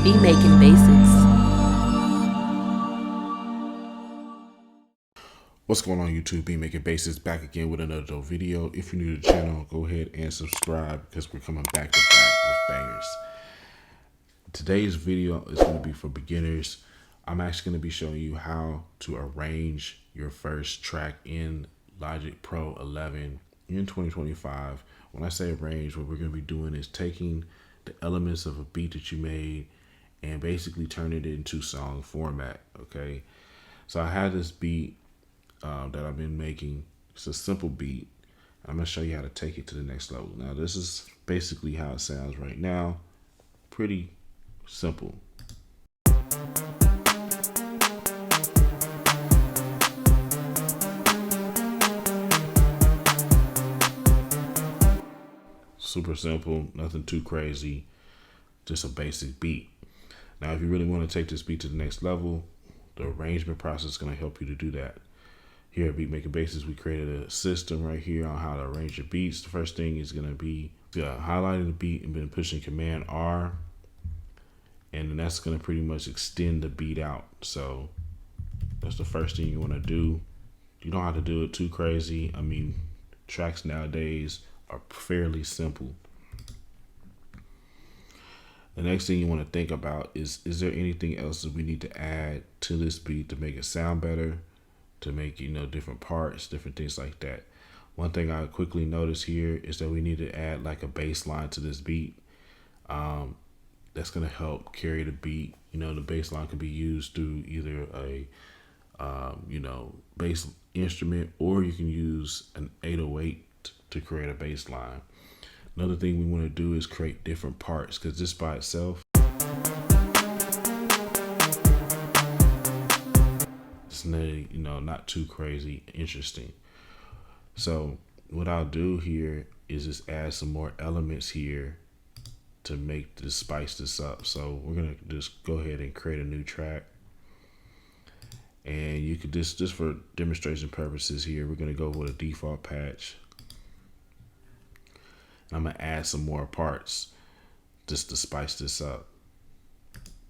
Be making bases. What's going on YouTube? Be Making Bases back again with another dope video. If you're new to the channel, go ahead and subscribe because we're coming back to back with bangers. Today's video is going to be for beginners. I'm actually going to be showing you how to arrange your first track in Logic Pro 11 in 2025. When I say arrange, what we're going to be doing is taking the elements of a beat that you made and basically turning it into song format. Okay, so I had this beat that I've been making. It's a simple beat. I'm going to show you how to take it to the next level. Now, this is basically how it sounds right now. Pretty simple. Super simple, nothing too crazy, just a basic beat. Now, if you really want to take this beat to the next level, the arrangement process is going to help you to do that. Here at Beat Making Bases, we created a system right here on how to arrange your beats. The first thing is going to be highlighting the beat and then pushing Command R, and then that's going to pretty much extend the beat out. So that's the first thing you want to do. You don't have to do it too crazy. I mean, tracks nowadays are fairly simple. The next thing you want to think about is there anything else that we need to add to this beat to make it sound better, to make, different parts, different things like that. One thing I quickly noticed here is that we need to add like a bass line to this beat. That's going to help carry the beat. The bass line can be used through either a, bass instrument, or you can use an 808 to create a bass line. Another thing we want to do is create different parts, because this by itself, it's not too crazy interesting. So what I'll do here is just add some more elements here to make this, spice this up. So we're gonna just go ahead and create a new track, and you could just for demonstration purposes here, we're gonna go with a default patch. I'm gonna add some more parts just to spice this up.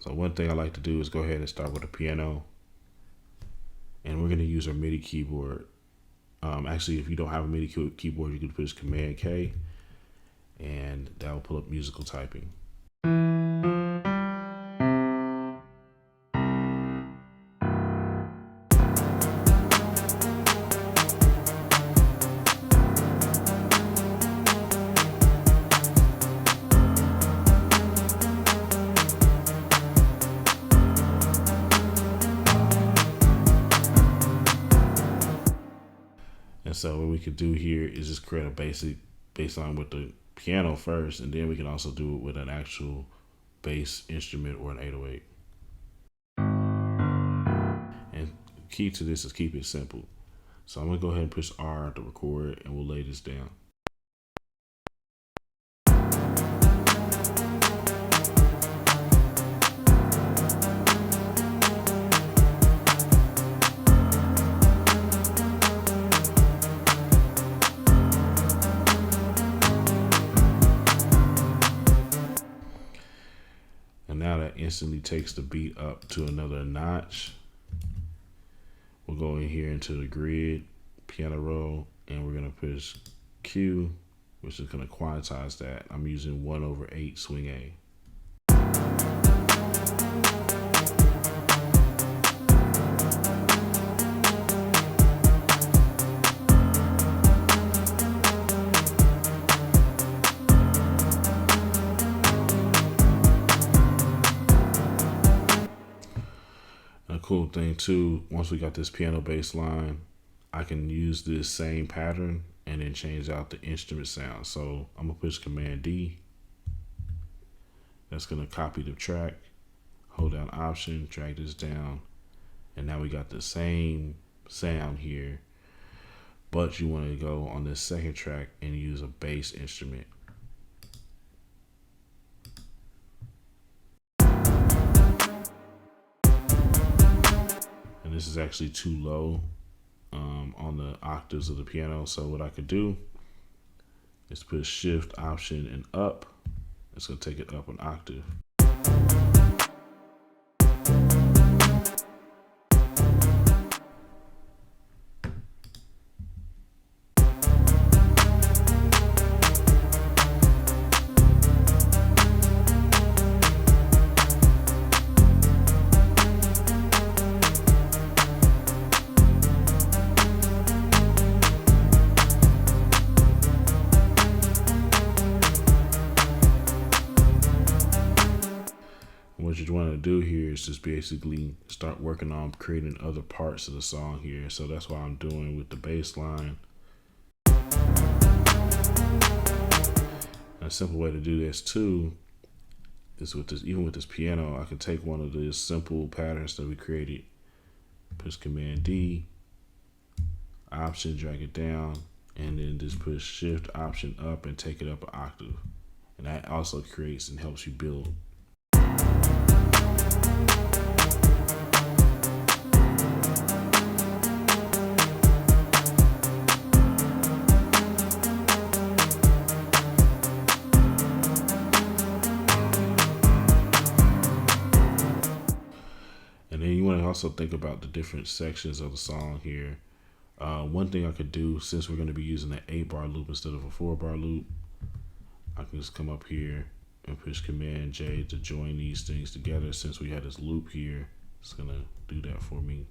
So one thing I like to do is go ahead and start with a piano, and we're gonna use our MIDI keyboard. Actually, if you don't have a MIDI keyboard, you can push Command K, and that will pull up musical typing. And so what we could do here is just create a basic bass line with the piano first, and then we can also do it with an actual bass instrument or an 808. And key to this is keep it simple. So I'm gonna go ahead and push R to record, and we'll lay this down. Now that instantly takes the beat up to another notch. We'll go in here into the grid, piano roll, and we're gonna push Q, which is gonna quantize that. I'm using 1/8 swing A. Cool thing too, once we got this piano bass line, I can use this same pattern and then change out the instrument sound. So I'm gonna push Command D. That's gonna copy the track, hold down Option, drag this down, and now we got the same sound here, but you want to go on this second track and use a bass instrument. And this is actually too low on the octaves of the piano. So what I could do is push Shift, Option, and up. It's gonna take it up an octave. what you want to do here is just basically start working on creating other parts of the song here. So that's what I'm doing with the bass line. A simple way to do this too is with this, even with this piano, I can take one of these simple patterns that we created, push Command D, Option, drag it down, and then just push Shift Option up and take it up an octave. And that also creates and helps you build. And then you want to also think about the different sections of the song here. One thing I could do, since we're going to be using an 8-bar loop instead of a 4-bar loop, I can just come up here and push Command J to join these things together. Since we had this loop here, it's going to do that for me.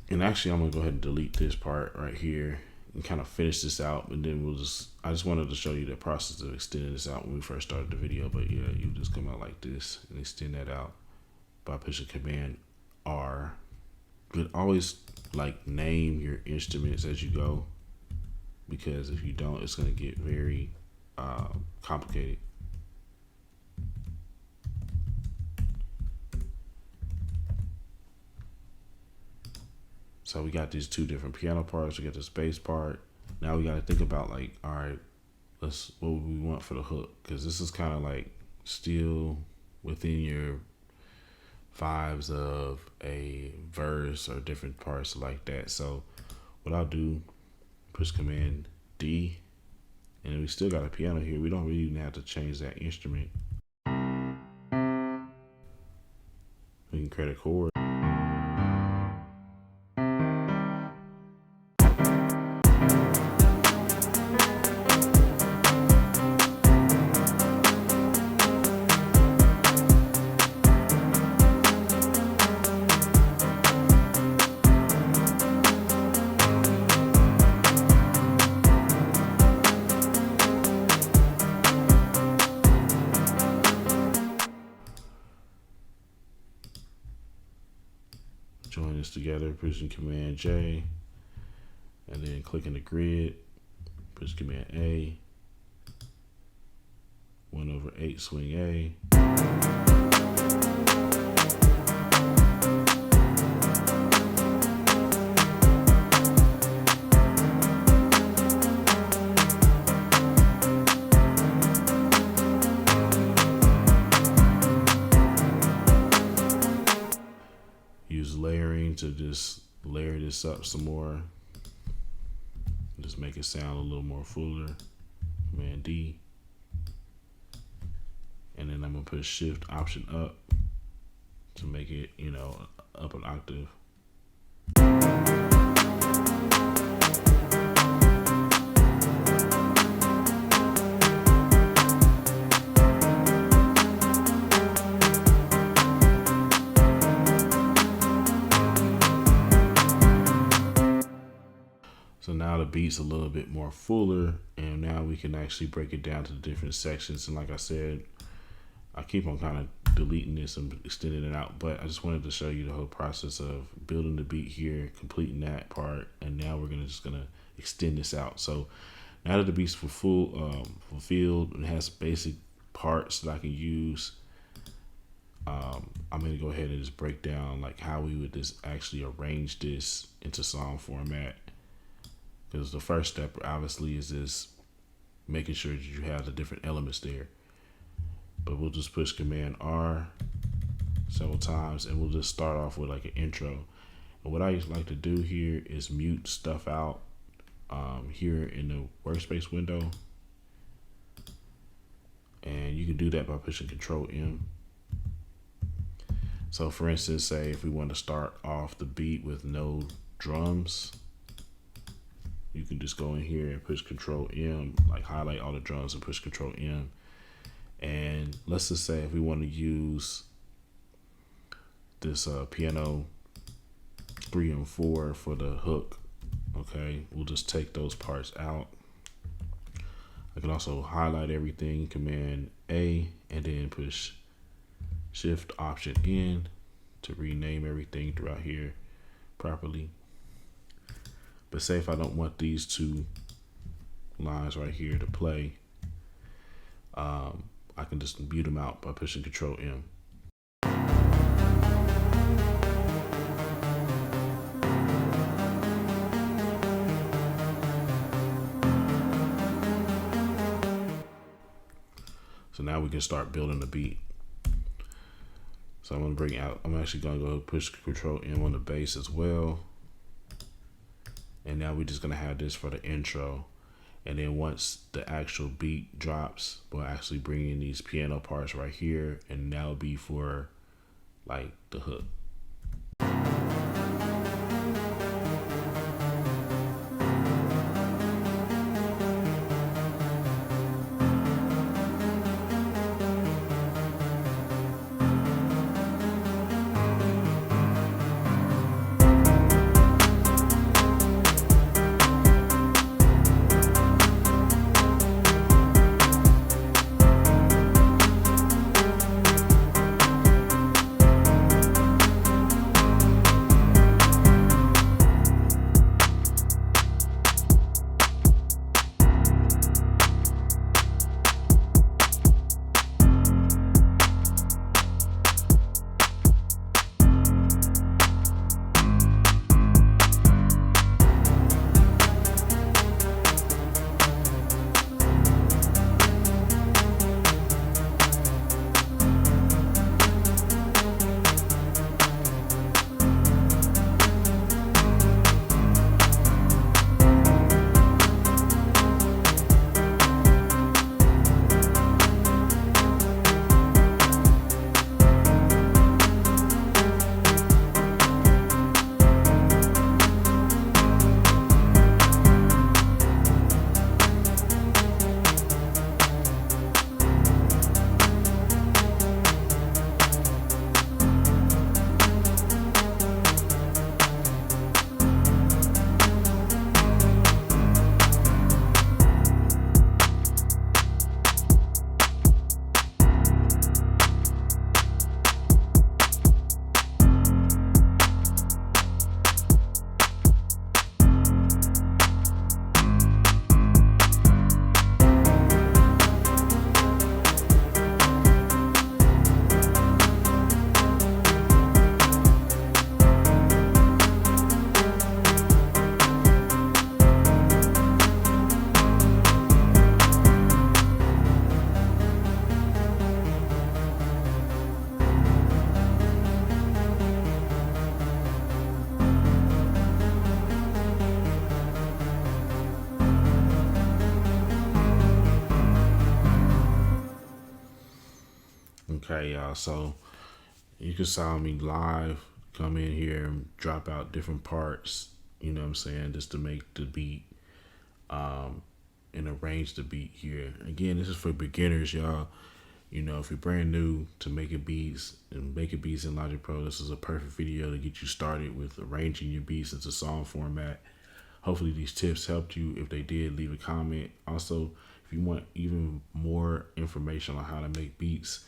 And actually, I'm going to go ahead and delete this part right here and kind of finish this out, and then I just wanted to show you the process of extending this out when we first started the video. But yeah, you just come out like this and extend that out by pushing Command R. But always like name your instruments as you go, because if you don't, it's going to get very complicated. So we got these two different piano parts. We got this bass part. Now we got to think about like, all right, what would we want for the hook? Because this is kind of like still within your vibes of a verse or different parts like that. So what I'll do, push Command D, and we still got a piano here. We don't really even have to change that instrument. We can create a chord. Join this together, pushing Command J, and then clicking the grid, push Command A, 1/8 swing A. Use layering to just layer this up some more. Just make it sound a little more fuller. Command D. And then I'm gonna push Shift Option up to make it, up an octave. So now the beat's a little bit more fuller, and now we can actually break it down to the different sections. And like I said, I keep on kind of deleting this and extending it out, but I just wanted to show you the whole process of building the beat here, completing that part, and now we're just gonna extend this out. So now that the beat's fulfilled and has basic parts that I can use, I'm gonna go ahead and just break down like how we would just actually arrange this into song format. Because the first step obviously is just making sure that you have the different elements there. But we'll just push Command R several times, and we'll just start off with like an intro. And what I like to do here is mute stuff out here in the workspace window. And you can do that by pushing Control M. So for instance, say if we want to start off the beat with no drums, you can just go in here and push Control M, like highlight all the drums and push Control M. And let's just say if we want to use this piano 3 and 4 for the hook, okay, we'll just take those parts out. I can also highlight everything, Command A, and then push Shift Option N to rename everything throughout here properly. But say if I don't want these two lines right here to play, I can just mute them out by pushing Control M. So now we can start building the beat. So I'm actually gonna go push Control M on the bass as well. And now we're just gonna have this for the intro. And then once the actual beat drops, we'll actually bring in these piano parts right here, and that'll be for like the hook. Okay, y'all, so you can saw me live come in here and drop out different parts, you know what I'm saying, just to make the beat and arrange the beat here. Again, this is for beginners, y'all. You know, if you're brand new to making beats in Logic Pro, this is a perfect video to get you started with arranging your beats into song format. Hopefully these tips helped you. If they did, leave a comment. Also, if you want even more information on how to make beats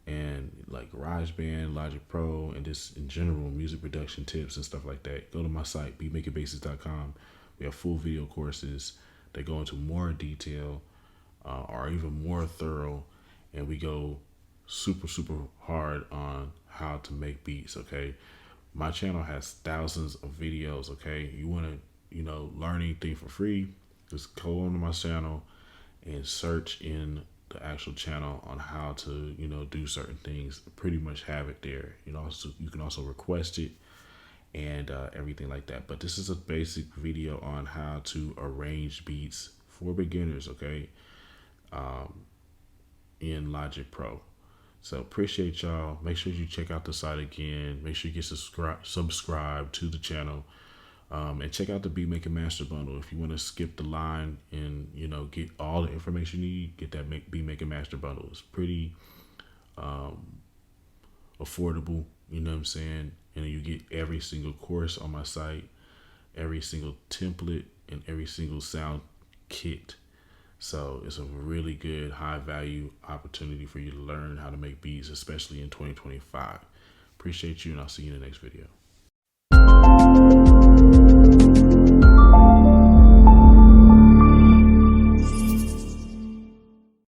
and like GarageBand, Logic Pro, and just in general music production tips and stuff like that, go to my site, beatmakingbasis.com. We have full video courses that go into more detail or even more thorough, and we go super hard on how to make beats. Okay, my channel has thousands of videos. Okay, you want to learn anything for free, just go onto my channel and search in the actual channel on how to do certain things. Pretty much have it there. You can also request it and everything like that. But this is a basic video on how to arrange beats for beginners, okay, in Logic Pro. So appreciate y'all. Make sure you check out the site again. Make sure you get subscribe to the channel, and check out the Beat Making Master Bundle. If you want to skip the line and get all the information you need, get that Beat Making Master Bundle. It's pretty affordable, you know what I'm saying? And you get every single course on my site, every single template, and every single sound kit So it's a really good high value opportunity for you to learn how to make beats, especially in 2025. Appreciate you, and I'll see you in the next video.